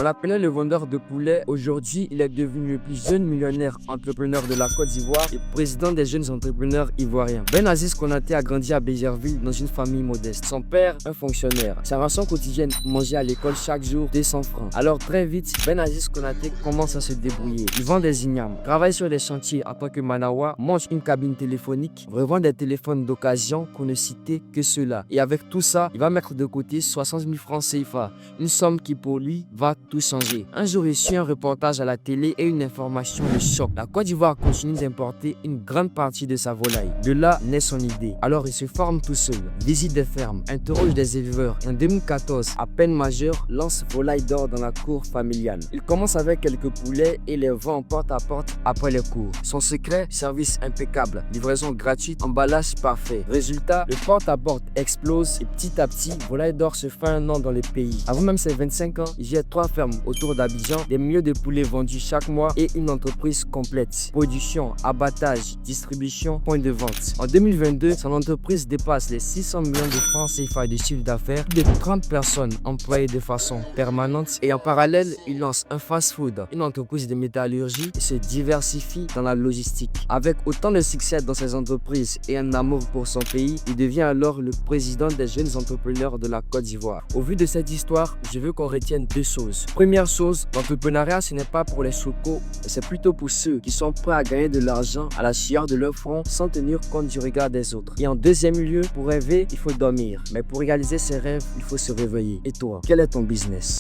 On l'appelait le vendeur de poulet. Aujourd'hui, il est devenu le plus jeune millionnaire entrepreneur de la Côte d'Ivoire et président des jeunes entrepreneurs ivoiriens. Ben Aziz Konaté a grandi à Bézerville dans une famille modeste. Son père, un fonctionnaire. Sa ration quotidienne, manger à l'école chaque jour 200 francs. Alors très vite, Ben Aziz Konaté commence à se débrouiller. Il vend des ignames, travaille sur les chantiers en tant que manawa, monte une cabine téléphonique, revend des téléphones d'occasion qu'on ne citait que ceux-là. Et avec tout ça, il va mettre de côté 60 000 francs CFA, une somme qui pour lui va tout changer. Un jour, il suit un reportage à la télé et une information le choc. La Côte d'Ivoire continue d'importer une grande partie de sa volaille. De là naît son idée. Alors il se forme tout seul, visite des fermes, interroge des éleveurs. En 2014, à peine majeur, lance Volaille d'or dans la cour familiale. Il commence avec quelques poulets et les vend porte à porte après les cours. Son secret, service impeccable, livraison gratuite, emballage parfait. Résultat, le porte à porte explose et petit à petit, Volaille d'or se fait un nom dans le pays. Avant même ses 25 ans, il gère 3 fermes autour d'Abidjan, des milliers de poulets vendus chaque mois et une entreprise complète. Production, abattage, distribution, point de vente. En 2022, son entreprise dépasse les 600 millions de francs CFA de chiffre d'affaires, plus de 30 personnes employées de façon permanente et en parallèle, il lance un fast-food, une entreprise de métallurgie et se diversifie dans la logistique. Avec autant de succès dans ses entreprises et un amour pour son pays, il devient alors le président des jeunes entrepreneurs de la Côte d'Ivoire. Au vu de cette histoire, je veux qu'on retienne deux choses. Première chose, l'entrepreneuriat ce n'est pas pour les chocos, c'est plutôt pour ceux qui sont prêts à gagner de l'argent à la sueur de leur front sans tenir compte du regard des autres. Et en deuxième lieu, pour rêver, il faut dormir. Mais pour réaliser ses rêves, il faut se réveiller. Et toi, quel est ton business?